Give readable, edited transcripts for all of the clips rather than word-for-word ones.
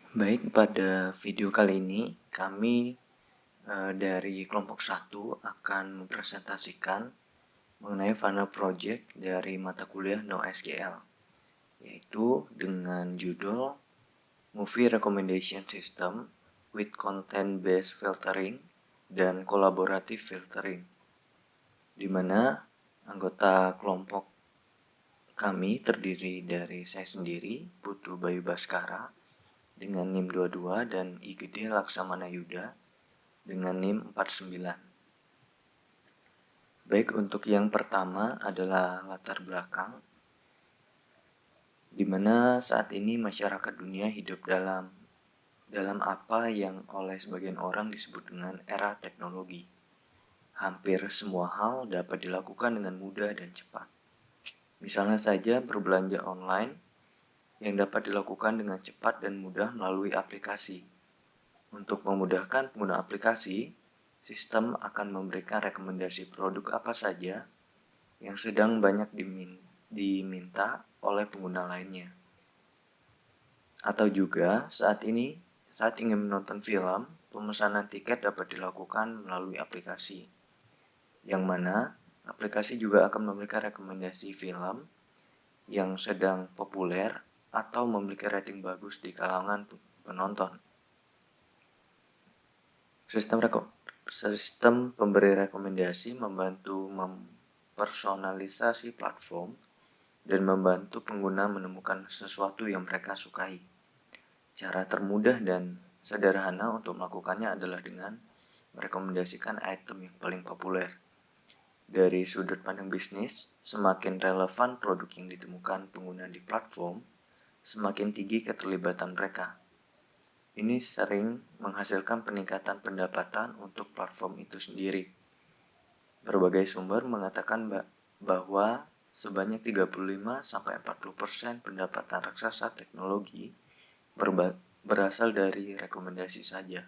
Baik, pada video kali ini kami dari kelompok satu akan mempresentasikan mengenai funnel project dari mata kuliah NoSQL, yaitu dengan judul Movie Recommendation System with Content-Based Filtering dan Collaborative Filtering, di mana anggota kelompok kami terdiri dari saya sendiri, Putu Bayu Baskara, dengan NIM 22 dan IGD Laksamana Yuda dengan NIM 49. Baik, untuk yang pertama adalah latar belakang, di mana saat ini masyarakat dunia hidup dalam apa yang oleh sebagian orang disebut dengan era teknologi. Hampir semua hal dapat dilakukan dengan mudah dan cepat. Misalnya saja berbelanja online yang dapat dilakukan dengan cepat dan mudah melalui aplikasi. Untuk memudahkan pengguna aplikasi, sistem akan memberikan rekomendasi produk apa saja yang sedang banyak diminta oleh pengguna lainnya. Atau juga saat ingin menonton film, pemesanan tiket dapat dilakukan melalui aplikasi, yang mana aplikasi juga akan memberikan rekomendasi film yang sedang populer atau memiliki rating bagus di kalangan penonton. Sistem pemberi rekomendasi membantu mempersonalisasi platform dan membantu pengguna menemukan sesuatu yang mereka sukai. Cara termudah dan sederhana untuk melakukannya adalah dengan merekomendasikan item yang paling populer. Dari sudut pandang bisnis, semakin relevan produk yang ditemukan pengguna di platform, semakin tinggi keterlibatan mereka. Ini sering menghasilkan peningkatan pendapatan untuk platform itu sendiri. Berbagai sumber mengatakan bahwa sebanyak 35-40% pendapatan raksasa teknologi berasal dari rekomendasi saja.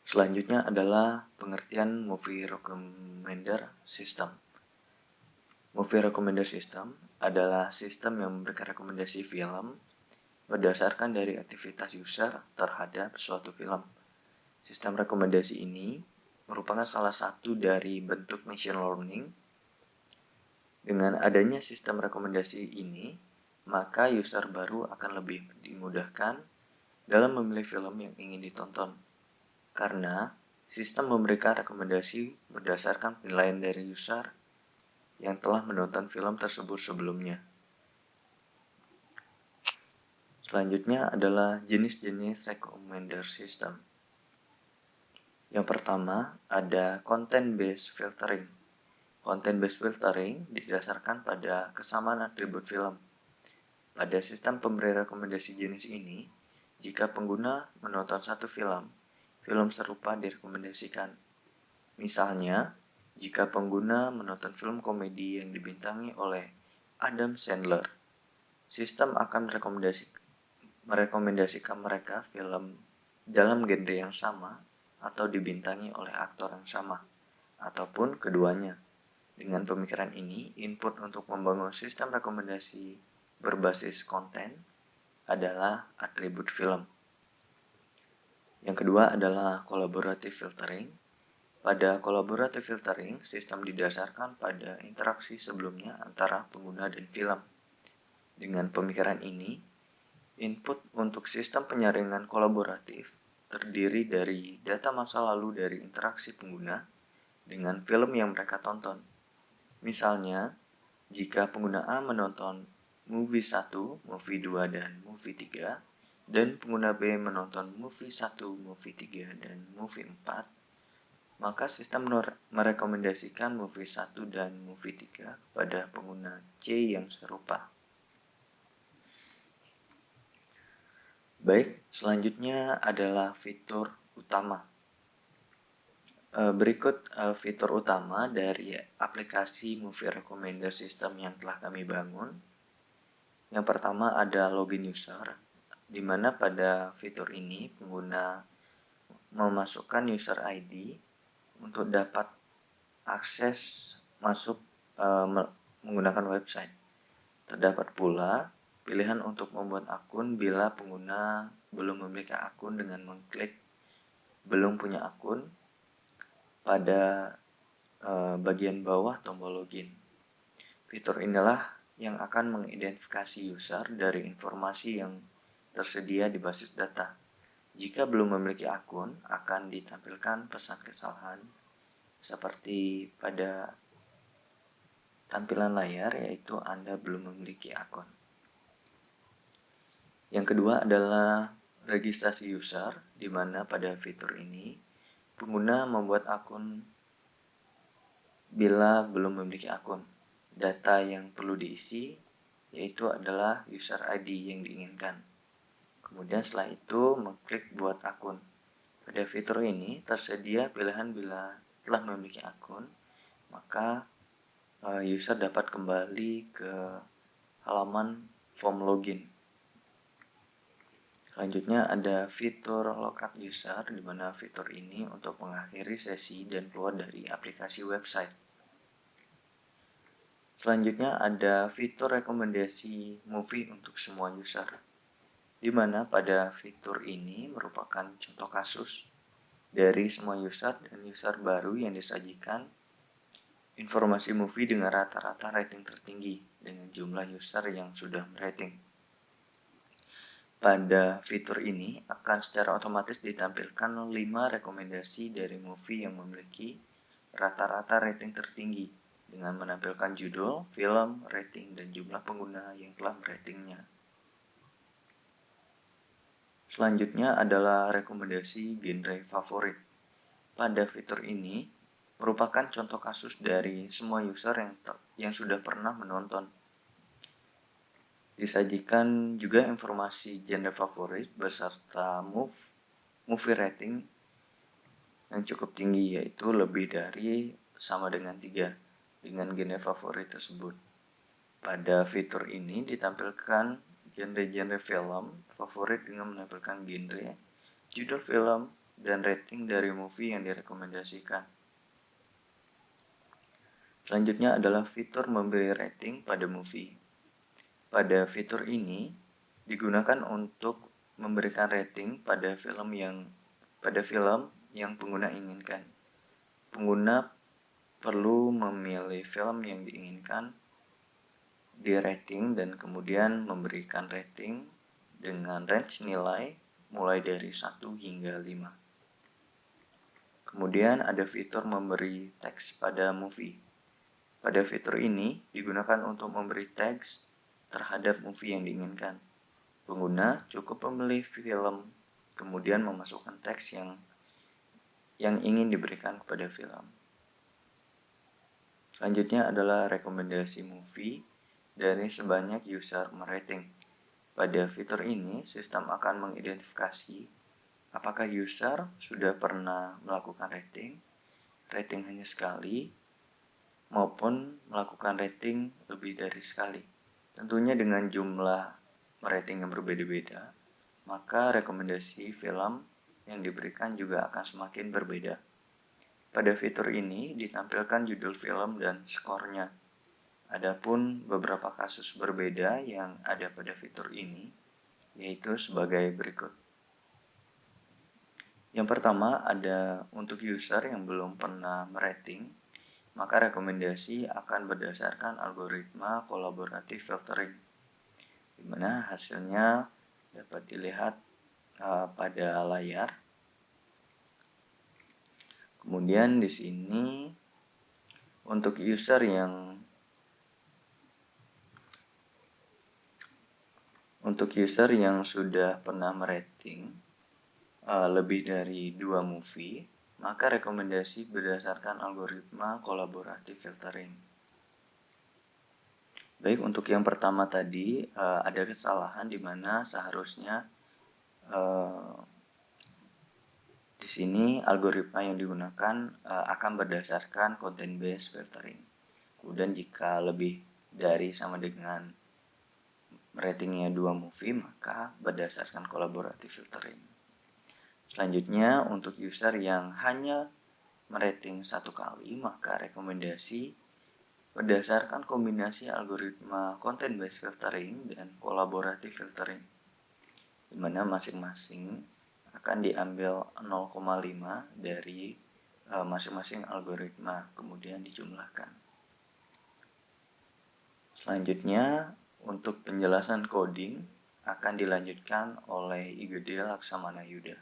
Selanjutnya adalah pengertian Movie Recommender System. Movie Recommender System adalah sistem yang memberikan rekomendasi film berdasarkan dari aktivitas user terhadap suatu film. Sistem rekomendasi ini merupakan salah satu dari bentuk machine learning. Dengan adanya sistem rekomendasi ini, maka user baru akan lebih dimudahkan dalam memilih film yang ingin ditonton, karena sistem memberikan rekomendasi berdasarkan penilaian dari user yang telah menonton film tersebut sebelumnya. Selanjutnya adalah jenis-jenis recommender system. Yang pertama ada content-based filtering. Content-based filtering didasarkan pada kesamaan atribut film. Pada sistem pemberi rekomendasi jenis ini, jika pengguna menonton satu film serupa direkomendasikan. Misalnya, jika pengguna menonton film komedi yang dibintangi oleh Adam Sandler, sistem akan merekomendasikan mereka film dalam genre yang sama atau dibintangi oleh aktor yang sama, ataupun keduanya. Dengan pemikiran ini, input untuk membangun sistem rekomendasi berbasis konten adalah atribut film. Yang kedua adalah collaborative filtering. Pada collaborative filtering, sistem didasarkan pada interaksi sebelumnya antara pengguna dan film. Dengan pemikiran ini, input untuk sistem penyaringan kolaboratif terdiri dari data masa lalu dari interaksi pengguna dengan film yang mereka tonton. Misalnya, jika pengguna A menonton movie 1, movie 2, dan movie 3, dan pengguna B menonton movie 1, movie 3, dan movie 4, maka sistem merekomendasikan movie 1 dan movie 3 kepada pengguna C yang serupa. Baik, selanjutnya adalah fitur utama. Berikut fitur utama dari aplikasi Movie Recommender System yang telah kami bangun. Yang pertama ada login user, di mana pada fitur ini pengguna memasukkan user ID untuk dapat akses masuk menggunakan website. Terdapat pula pilihan untuk membuat akun bila pengguna belum memiliki akun dengan mengklik belum punya akun pada bagian bawah tombol login. Fitur inilah yang akan mengidentifikasi user dari informasi yang tersedia di basis data. Jika belum memiliki akun, akan ditampilkan pesan kesalahan seperti pada tampilan layar, yaitu Anda belum memiliki akun. Yang kedua adalah registrasi user, di mana pada fitur ini pengguna membuat akun bila belum memiliki akun. Data yang perlu diisi yaitu adalah user ID yang diinginkan. Kemudian setelah itu mengklik buat akun. Pada fitur ini tersedia pilihan bila telah memiliki akun, maka user dapat kembali ke halaman form login. Selanjutnya ada fitur logout user, di mana fitur ini untuk mengakhiri sesi dan keluar dari aplikasi website. Selanjutnya ada fitur rekomendasi movie untuk semua user, di mana pada fitur ini merupakan contoh kasus dari semua user dan user baru yang disajikan informasi movie dengan rata-rata rating tertinggi dengan jumlah user yang sudah merating. Pada fitur ini akan secara otomatis ditampilkan 5 rekomendasi dari movie yang memiliki rata-rata rating tertinggi dengan menampilkan judul, film, rating, dan jumlah pengguna yang telah meratingnya. Selanjutnya adalah rekomendasi genre favorit. Pada fitur ini merupakan contoh kasus dari semua user yang sudah pernah menonton. Disajikan juga informasi genre favorit beserta movie rating yang cukup tinggi, yaitu lebih dari sama dengan 3 dengan genre favorit tersebut. Pada fitur ini ditampilkan genre-genre film favorit dengan menampilkan genre, judul film, dan rating dari movie yang direkomendasikan. Selanjutnya adalah fitur memberi rating pada movie. Pada fitur ini digunakan untuk memberikan rating pada film yang pengguna inginkan. Pengguna perlu memilih film yang diinginkan di rating dan kemudian memberikan rating dengan range nilai mulai dari 1 hingga 5. Kemudian ada fitur memberi teks pada movie. Pada fitur ini digunakan untuk memberi teks terhadap movie yang diinginkan. Pengguna cukup memilih film, kemudian memasukkan teks yang ingin diberikan kepada film. Selanjutnya adalah rekomendasi movie dari sebanyak user merating. Pada fitur ini, sistem akan mengidentifikasi apakah user sudah pernah melakukan rating hanya sekali, maupun melakukan rating lebih dari sekali. Tentunya dengan jumlah rating yang berbeda-beda, maka rekomendasi film yang diberikan juga akan semakin berbeda. Pada fitur ini ditampilkan judul film dan skornya. Adapun beberapa kasus berbeda yang ada pada fitur ini, yaitu sebagai berikut. Yang pertama ada untuk user yang belum pernah merating, maka rekomendasi akan berdasarkan algoritma kolaboratif filtering, di mana hasilnya dapat dilihat pada layar. Kemudian di sini untuk user yang sudah pernah merating lebih dari 2 movie, maka rekomendasi berdasarkan algoritma kolaboratif filtering. Baik, untuk yang pertama tadi ada kesalahan di mana seharusnya di sini algoritma yang digunakan akan berdasarkan content based filtering. Kemudian jika lebih dari sama dengan ratingnya 2 movie, maka berdasarkan collaborative filtering. Selanjutnya untuk user yang hanya merating 1 kali, maka rekomendasi berdasarkan kombinasi algoritma content based filtering dan collaborative filtering, di mana masing-masing akan diambil 0,5 dari masing-masing algoritma, kemudian dijumlahkan. Selanjutnya, untuk penjelasan coding akan dilanjutkan oleh Igede Laksamana Yuda.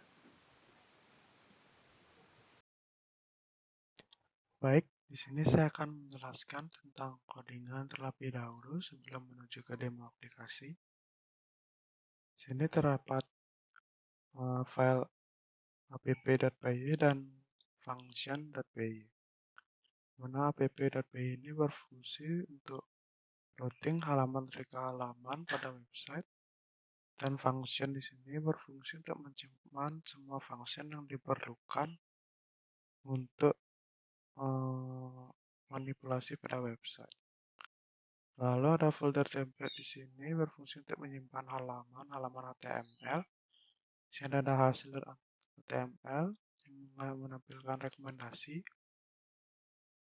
Baik, di sini saya akan menjelaskan tentang codingan terlebih dahulu sebelum menuju ke demo aplikasi. Di sini terdapat file app.py dan function.py. Mana app.py ini berfungsi untuk routing halaman ke halaman pada website, dan function di sini berfungsi untuk menyimpan semua function yang diperlukan untuk manipulasi pada website. Lalu ada folder template di sini berfungsi untuk menyimpan halaman HTML. Di sini ada hasil HTML yang menampilkan rekomendasi.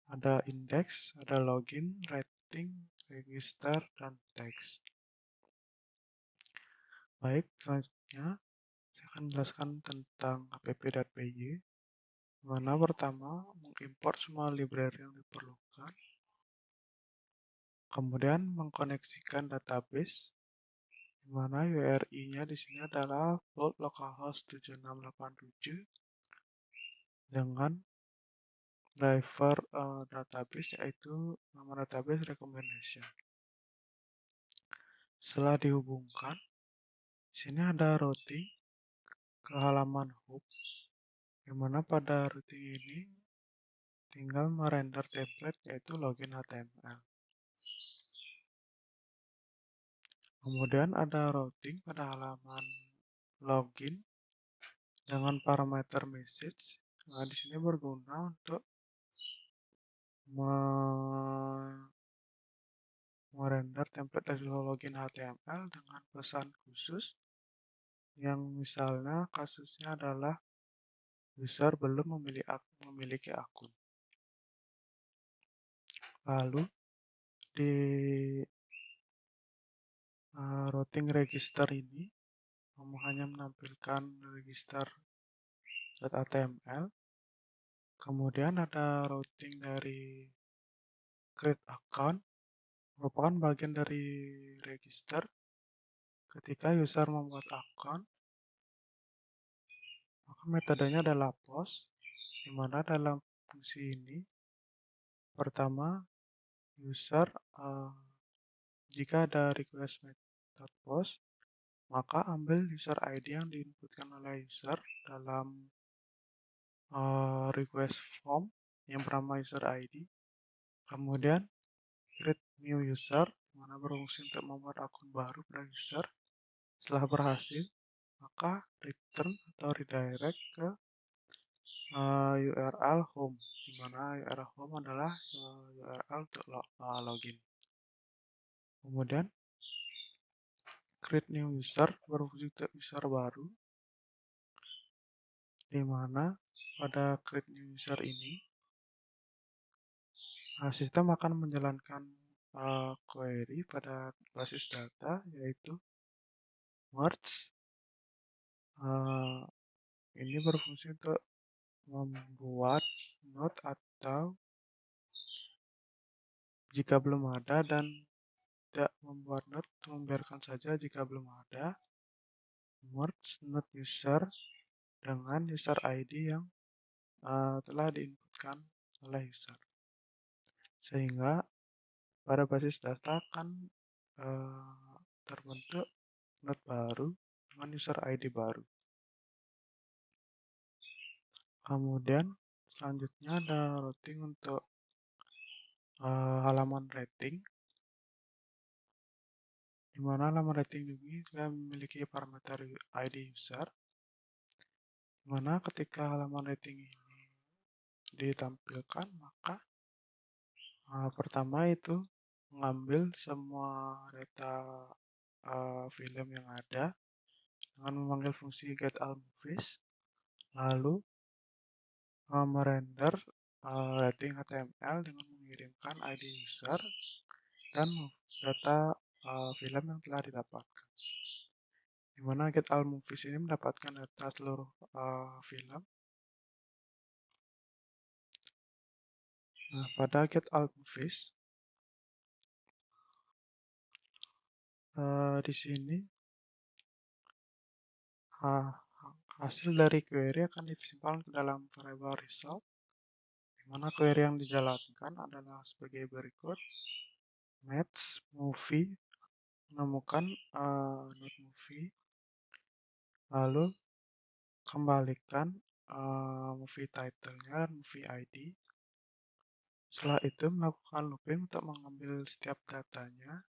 Ada index, ada login, rating, register, dan teks. Baik, selanjutnya saya akan jelaskan tentang app.py. Mana pertama mengimport semua library yang diperlukan, kemudian mengkoneksikan database, di mana URI-nya di sini adalah vault localhost 7687 dengan driver database yaitu nama database recommendation. Setelah dihubungkan, di sini ada routing ke halaman hub, di mana pada routing ini tinggal merender template yaitu login HTML. Kemudian ada routing pada halaman login dengan parameter message. Nah, di sini berguna untuk merender template dari login HTML dengan pesan khusus yang misalnya kasusnya adalah user belum memiliki akun. Lalu di routing register ini hanya menampilkan register.html. Kemudian ada routing dari create account, merupakan bagian dari register. Ketika user membuat akun, maka metodenya adalah post, di mana dalam fungsi ini pertama user jika ada request method post, maka ambil user ID yang diinputkan oleh user dalam request form yang bernama user ID. Kemudian create new user, mana berfungsi untuk membuat akun baru pada user. Setelah berhasil, maka return atau redirect ke URL home, di mana URL home adalah URL untuk login. Kemudian create new user berfungsi untuk user baru, di mana pada create new user ini sistem akan menjalankan query pada basis data yaitu merge. Ini berfungsi untuk membuat node atau jika belum ada, dan tidak membuat node, membiarkan saja jika belum ada. Merge node user dengan user ID yang telah diinputkan oleh user, sehingga pada basis data akan terbentuk node baru dengan user ID baru. Kemudian selanjutnya ada routing untuk halaman rating, di mana halaman rating ini sudah memiliki parameter ID user, di mana ketika halaman rating ini ditampilkan, maka pertama itu mengambil semua data film yang ada dengan memanggil fungsi getAllMovies, lalu merender rating HTML dengan mengirimkan ID user dan data film yang telah didapatkan. Di mana get all movies ini mendapatkan data seluruh film. Nah, pada get all movies di sini hasil dari query akan disimpan ke dalam variable result, di mana query yang dijalankan adalah sebagai berikut: match movie, menemukan not movie, lalu kembalikan movie title-nya dan movie ID. Setelah itu melakukan looping untuk mengambil setiap datanya,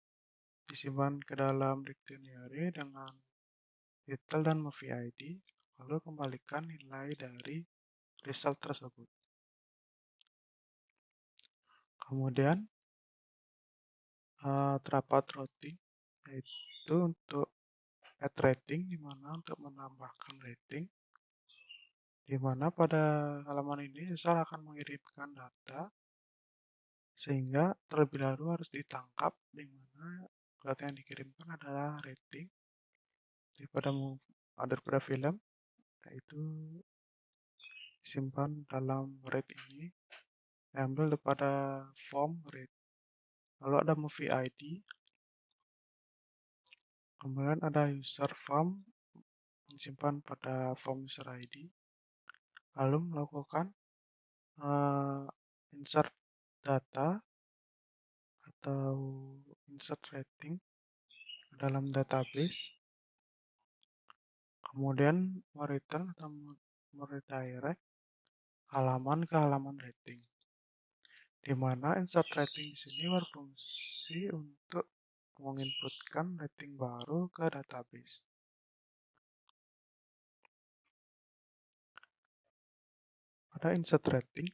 disimpan ke dalam dictionary dengan title dan movie ID, lalu kembalikan nilai dari result tersebut. Kemudian terdapat routing, yaitu untuk add rating, di mana untuk menambahkan rating, di mana pada halaman ini user akan mengirimkan data, sehingga terlebih dahulu harus ditangkap, di mana data yang dikirimkan adalah rating daripada film, yaitu disimpan dalam rate ini, diambil daripada form rate. Lalu ada movie ID, kemudian ada user form, disimpan pada form user ID, lalu melakukan insert data atau insert rating dalam database, kemudian mereturn atau meredirect halaman ke halaman rating, di mana insert rating di sini berfungsi untuk menginputkan rating baru ke database. Pada insert rating,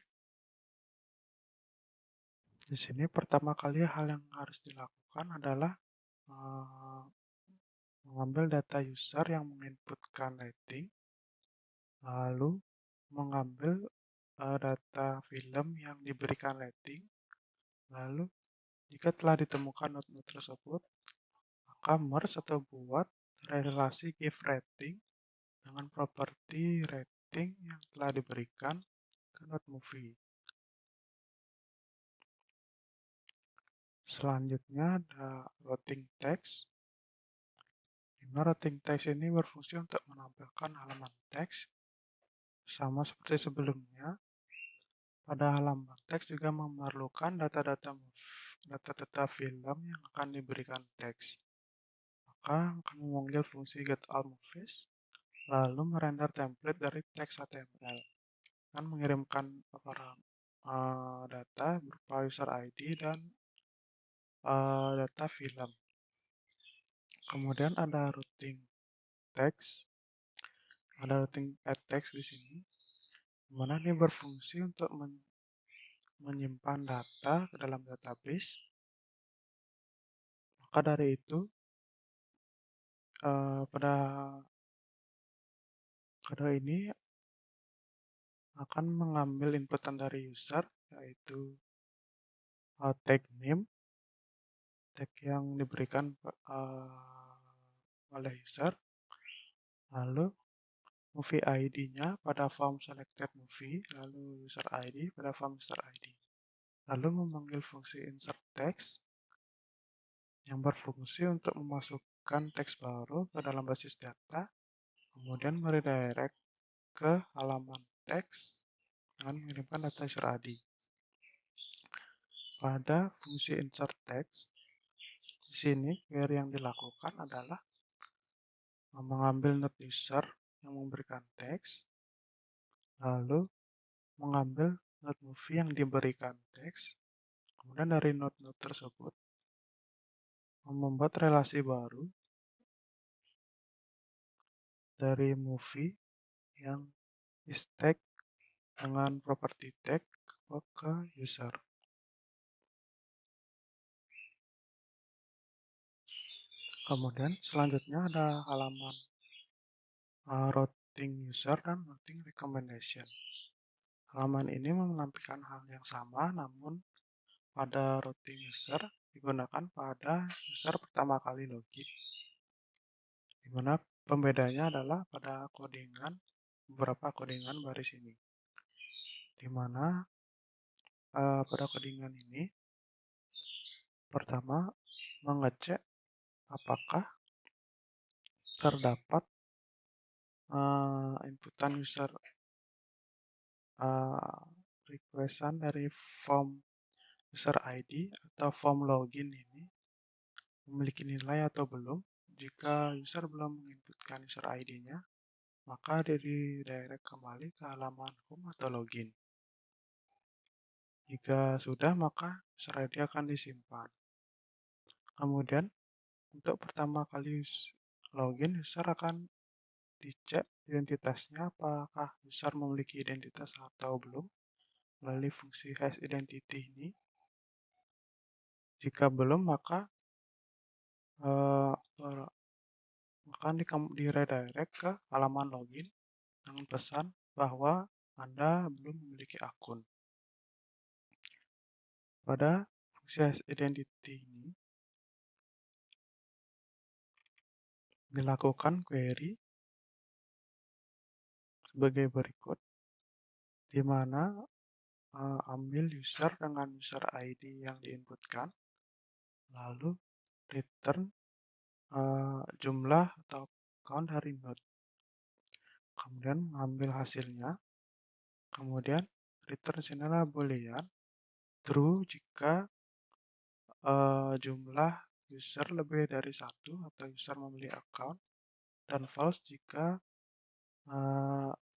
di sini pertama kali hal yang harus dilakukan adalah mengambil data user yang menginputkan rating, lalu mengambil data film yang diberikan rating, lalu jika telah ditemukan not-not tersebut, maka merge atau buat relasi give rating dengan properti rating yang telah diberikan ke not movie. Selanjutnya ada routing text. Dimana routing text ini berfungsi untuk menampilkan halaman teks sama seperti sebelumnya. Pada halaman teks juga memerlukan data-data film yang akan diberikan teks. Maka akan memanggil fungsi get all movies, lalu merender template dari teks HTML dan mengirimkan data berupa user ID dan data film. Kemudian ada routing text, ada routing add text di sini, dimana ini berfungsi untuk menyimpan data ke dalam database. Maka dari itu pada kode ini akan mengambil inputan dari user, yaitu tag name, tag yang diberikan oleh user, lalu movie ID-nya pada form selected movie, lalu user ID pada form user ID. Lalu memanggil fungsi insert text yang berfungsi untuk memasukkan teks baru ke dalam basis data, kemudian meredirect ke halaman teks dengan mengirimkan data user ID. Pada fungsi insert text, di sini query yang dilakukan adalah mengambil not user yang memberikan teks, lalu mengambil not movie yang diberikan teks, kemudian dari not tersebut membuat relasi baru dari movie yang is tag dengan property tag ke user. Kemudian selanjutnya ada halaman routing user dan routing recommendation. Halaman ini menampilkan hal yang sama, namun pada routing user digunakan pada user pertama kali login, di mana pembedanya adalah pada beberapa codingan baris ini, di mana pada codingan ini pertama mengecek apakah terdapat inputan user requestan dari form user ID atau form login ini memiliki nilai atau belum. Jika user belum menginputkan user ID-nya, maka direct kembali ke halaman home atau login. Jika sudah, maka user ID akan disimpan. Kemudian, untuk pertama kali login, user akan dicek identitasnya apakah user memiliki identitas atau belum melalui fungsi hasIdentity ini. Jika belum, maka akan di-redirect ke halaman login dengan pesan bahwa Anda belum memiliki akun. Pada fungsi hasIdentity ini dilakukan query sebagai berikut, di mana ambil user dengan user ID yang diinputkan, lalu return jumlah atau count dari node. Kemudian ambil hasilnya, kemudian return sinilah boolean true jika jumlah user lebih dari 1 atau user memiliki account, dan false jika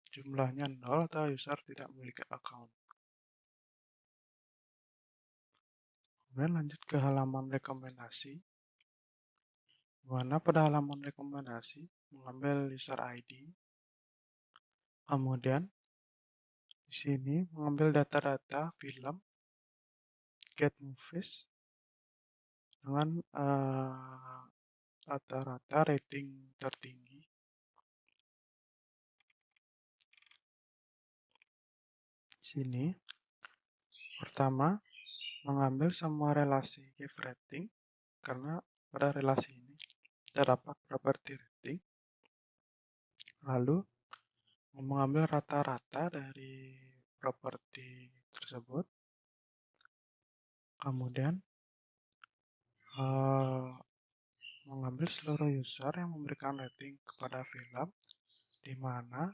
jumlahnya 0 atau user tidak memiliki account. Kemudian lanjut ke halaman rekomendasi, di mana pada halaman rekomendasi mengambil user ID, kemudian di sini mengambil data-data film get movies dengan rata-rata rating tertinggi. Di sini pertama mengambil semua relasi give rating, karena pada relasi ini terdapat properti rating. Lalu mengambil rata-rata dari properti tersebut. Kemudian mengambil seluruh user yang memberikan rating kepada film, di mana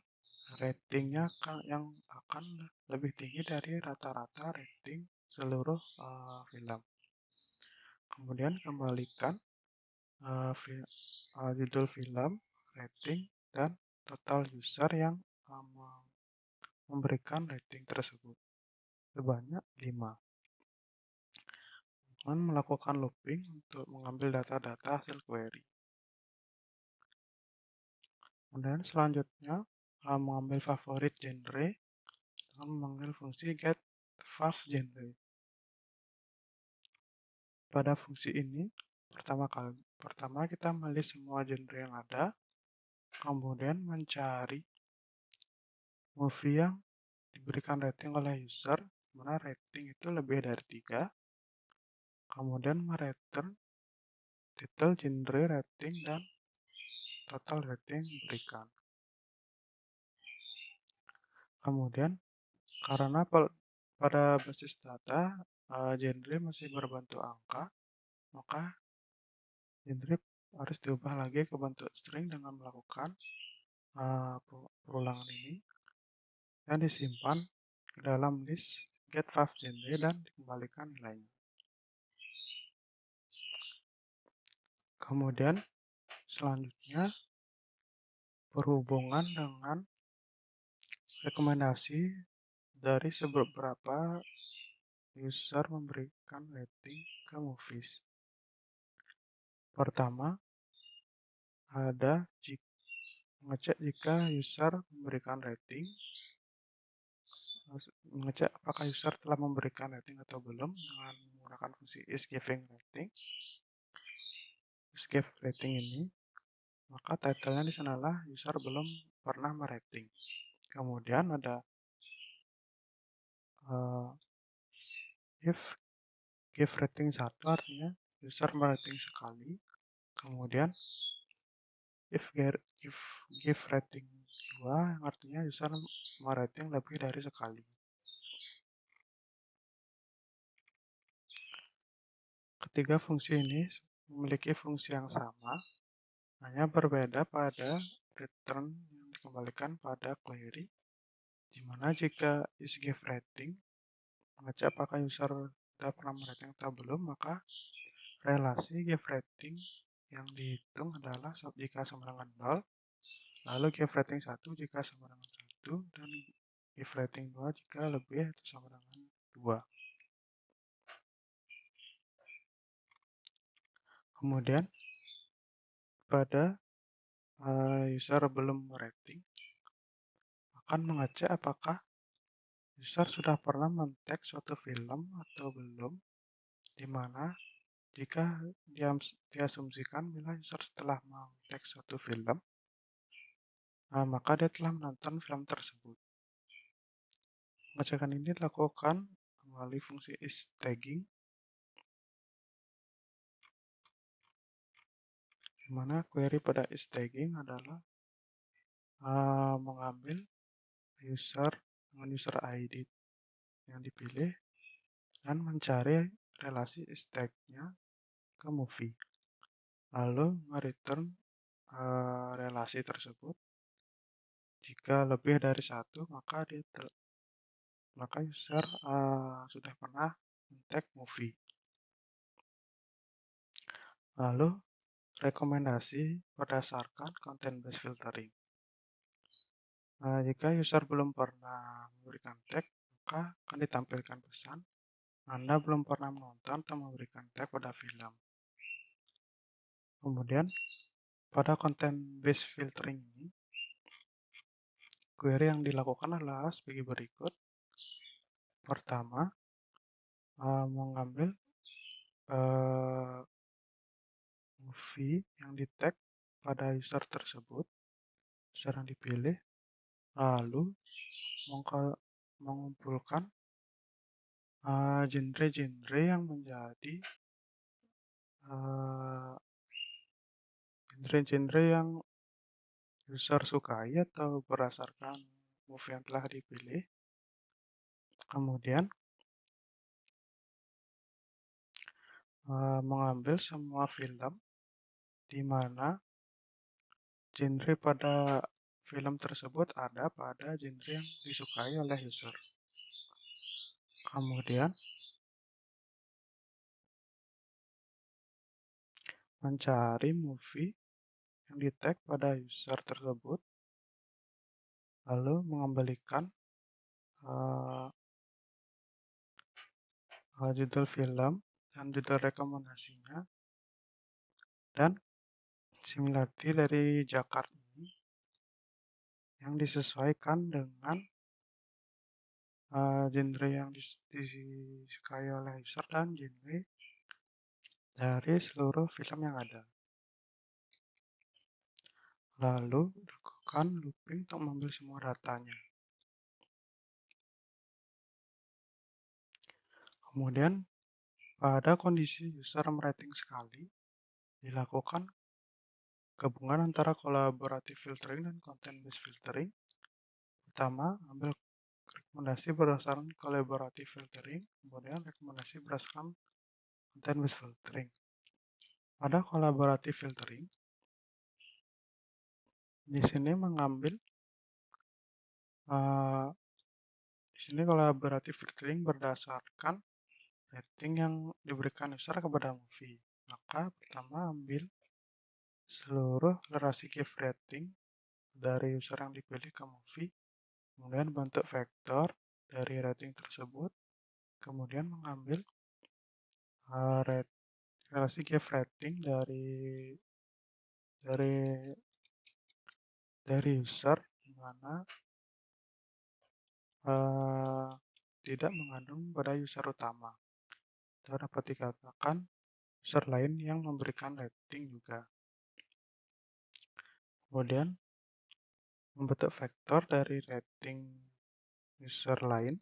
ratingnya yang akan lebih tinggi dari rata-rata rating seluruh film. Kemudian kembalikan judul film, rating, dan total user yang memberikan rating tersebut sebanyak 5. Kemudian melakukan looping untuk mengambil data-data hasil query. Kemudian selanjutnya mengambil favorit genre dengan memanggil fungsi get favgenre. Pada fungsi ini pertama kita memilih semua genre yang ada, kemudian mencari movie yang diberikan rating oleh user, mana rating itu lebih dari 3, kemudian mereturn titel, genre, rating, dan total rating diberikan. Kemudian karena pada basis data genre masih berbentuk angka, maka genre harus diubah lagi ke bentuk string dengan melakukan perulangan ini dan disimpan ke dalam list get favgenre dan dikembalikan nilainya. Kemudian selanjutnya berhubungan dengan rekomendasi dari beberapa user memberikan rating ke movies. Pertama, ada mengecek jika user memberikan rating, mengecek apakah user telah memberikan rating atau belum dengan menggunakan fungsi isGivingRating. isGiveRating ini, maka title-nya di sanalah user belum pernah merating. Kemudian ada if give rating 1 artinya user merating sekali. Kemudian if give rating 2 artinya user merating lebih dari sekali. Ketiga fungsi ini memiliki fungsi yang sama, hanya berbeda pada return yang dikembalikan pada query, di mana jika isGiveRating mengecek apakah user sudah pernah merating atau belum, maka relasi giveRating yang dihitung adalah jika sama dengan 0, lalu giveRating 1 jika sama dengan 1, dan giveRating 2 jika lebih atau sama dengan 2. Kemudian pada user belum merating akan mengecek apakah user sudah pernah men-tag suatu film atau belum, di mana jika diasumsikan bila user setelah men-tag suatu film, maka dia telah menonton film tersebut. Pengecekan ini dilakukan melalui fungsi isTagging, di mana query pada isTagging adalah mengambil user dengan user ID yang dipilih dan mencari relasi istag-nya ke movie, lalu mereturn relasi tersebut. Jika lebih dari 1, maka user sudah pernah men-tag movie. Lalu rekomendasi berdasarkan content-based filtering. Jika user belum pernah memberikan tag, maka akan ditampilkan pesan Anda belum pernah menonton atau memberikan tag pada film. Kemudian pada content-based filtering ini, query yang dilakukan adalah sebagai berikut. Pertama, mengambil movie yang di-tag pada user tersebut, user yang dipilih, lalu mengumpulkan genre-genre yang menjadi genre-genre yang user sukai atau berdasarkan movie yang telah dipilih. Kemudian mengambil semua film di mana genre pada film tersebut ada pada genre yang disukai oleh user. Kemudian mencari movie yang di-tag pada user tersebut, lalu mengembalikan judul film dan judul rekomendasinya, dan similarity dari Jakart ini yang disesuaikan dengan genre yang disukai oleh user dan genre dari seluruh film yang ada. Lalu lakukan looping untuk mengambil semua datanya. Kemudian pada kondisi user merating sekali, dilakukan gabungan antara collaborative filtering dan content-based filtering. Pertama, ambil rekomendasi berdasarkan collaborative filtering, kemudian rekomendasi berdasarkan content-based filtering. Pada collaborative filtering, di sini mengambil collaborative filtering berdasarkan rating yang diberikan user kepada movie. Maka pertama ambil seluruh relasi give rating dari user yang dipilih ke movie, kemudian bentuk vektor dari rating tersebut, kemudian mengambil relasi give rating dari user, di mana tidak mengandung pada user utama. Atau dapat dikatakan user lain yang memberikan rating juga. Kemudian membentuk vektor dari rating user lain.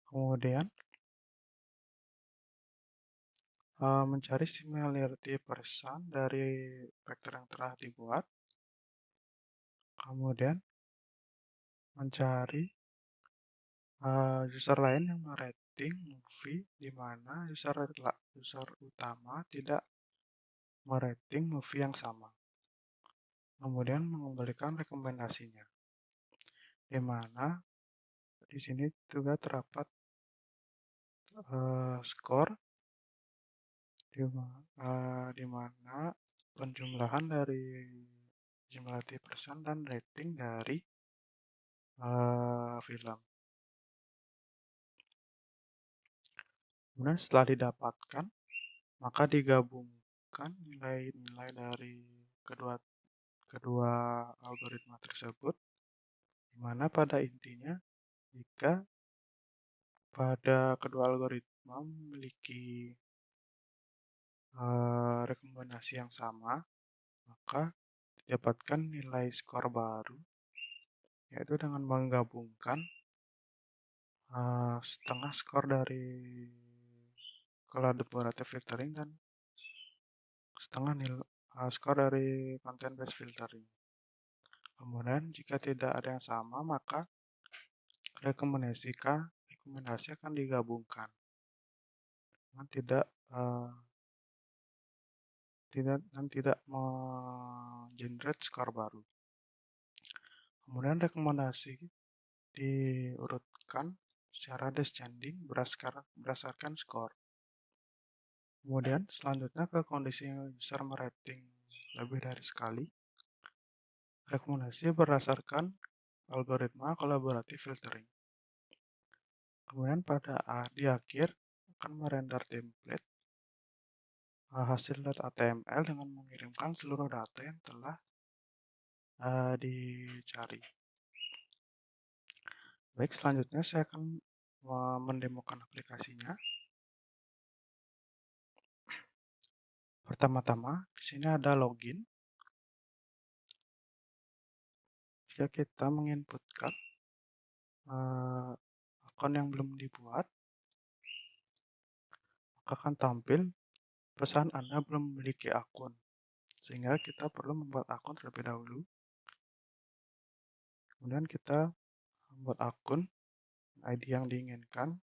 Kemudian mencari similarity percent dari vektor yang telah dibuat, kemudian mencari user lain yang merating movie di mana user utama tidak merating movie yang sama. Kemudian mengembalikan rekomendasinya, di mana di sini juga terdapat skor di mana penjumlahan dari similarity percent dan rating dari film. Kemudian setelah didapatkan, maka digabungkan nilai-nilai dari kedua algoritma tersebut, di mana pada intinya jika pada kedua algoritma memiliki rekomendasi yang sama, maka didapatkan nilai skor baru, yaitu dengan menggabungkan setengah skor dari collaborative filtering dan setengah skor dari content based filtering. Kemudian jika tidak ada yang sama, maka rekomendasi akan digabungkan dan tidak menggenerate skor baru. Kemudian rekomendasi diurutkan secara descending berdasarkan skor. Kemudian selanjutnya ke kondisi user merating lebih dari sekali. Rekomendasi berdasarkan algoritma collaborative filtering. Kemudian di akhir akan merender template hasil .html dengan mengirimkan seluruh data yang telah dicari. Baik, selanjutnya saya akan mendemokan aplikasinya. Pertama-tama, di sini ada login. Jika kita menginputkan akun yang belum dibuat, maka akan tampil pesan Anda belum memiliki akun, sehingga kita perlu membuat akun terlebih dahulu. Kemudian kita membuat akun ID yang diinginkan,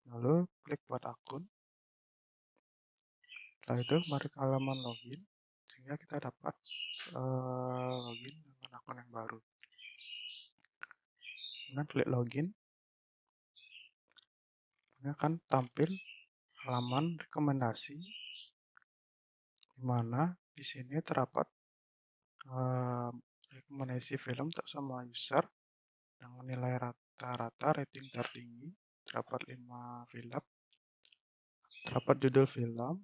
lalu klik buat akun. Setelah itu mari ke halaman login, sehingga kita dapat login dengan akun yang baru. Kemudian klik login, ini akan tampil halaman rekomendasi, di mana di sini terdapat rekomendasi film untuk semua user dengan nilai rata-rata rating tertinggi, terdapat 5 film, terdapat judul film,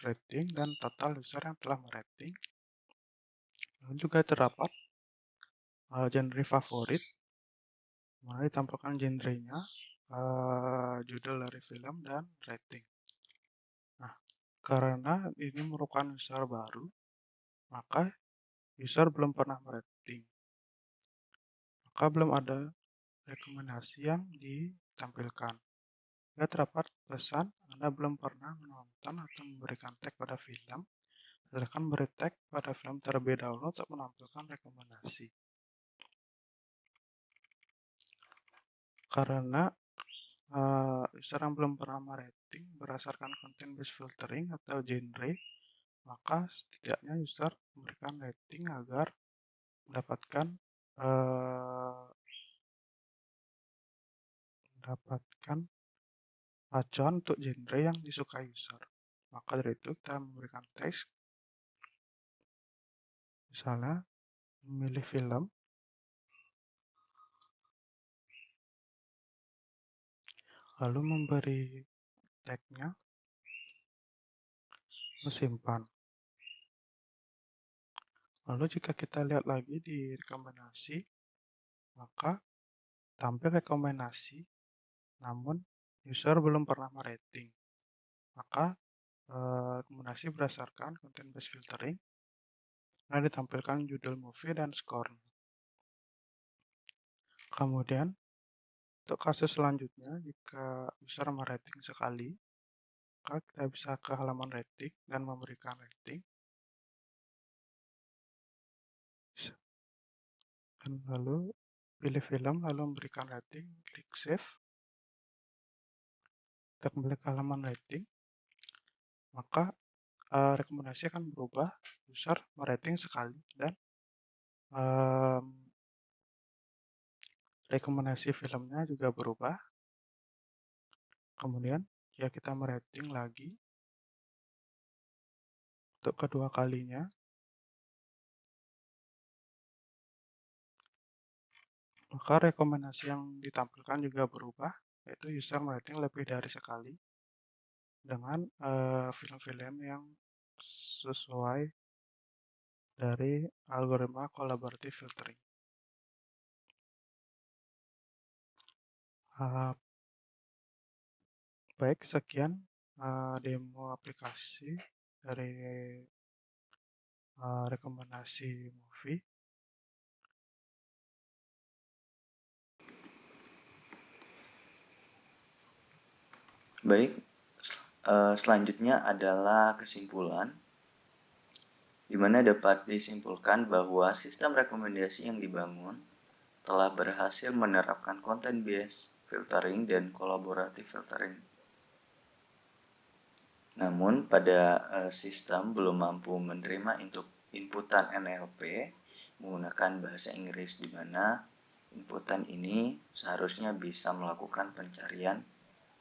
rating, dan total user yang telah merating. Lalu juga terdapat genre favorit, mana ditampilkan genrenya, judul dari film, dan rating. Nah, karena ini merupakan user baru, maka user belum pernah merating, maka belum ada rekomendasi yang ditampilkan. Jika terdapat pesan Anda belum pernah menonton atau memberikan tag pada film, silakan beri tag pada film terlebih dahulu untuk menampilkan rekomendasi. Karena user yang belum pernah merating berdasarkan content based filtering atau genre, maka setidaknya user memberikan rating agar mendapatkan acuan untuk genre yang disukai user. Maka dari itu kita memberikan teks, misalnya memilih film, lalu memberi tagnya, simpan. Lalu jika kita lihat lagi di rekomendasi, maka tampil rekomendasi, namun user belum pernah merating. Maka rekomendasi berdasarkan content based filtering, nah ditampilkan judul movie dan skor. Kemudian untuk kasus selanjutnya, jika user merating sekali, maka kita bisa ke halaman rating dan memberikan rating. Dan lalu pilih film, lalu memberikan rating, klik save. Kita kembali ke halaman rating, maka rekomendasi akan berubah. User merating sekali dan rekomendasi filmnya juga berubah. Kemudian ya kita merating lagi untuk kedua kalinya. Maka rekomendasi yang ditampilkan juga berubah, yaitu user merating lebih dari sekali dengan film-film yang sesuai dari algoritma collaborative filtering. Baik, sekian demo aplikasi dari rekomendasi movie. Baik, selanjutnya adalah kesimpulan, di mana dapat disimpulkan bahwa sistem rekomendasi yang dibangun telah berhasil menerapkan content-based filtering dan collaborative filtering. Namun, pada sistem belum mampu menerima inputan NLP menggunakan bahasa Inggris, di mana inputan ini seharusnya bisa melakukan pencarian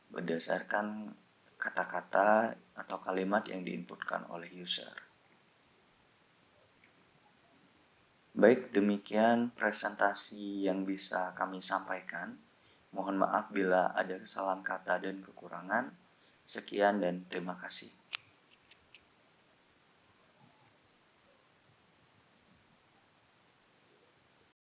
berdasarkan kata-kata atau kalimat yang diinputkan oleh user. Baik, demikian presentasi yang bisa kami sampaikan. Mohon maaf bila ada kesalahan kata dan kekurangan. Sekian dan terima kasih.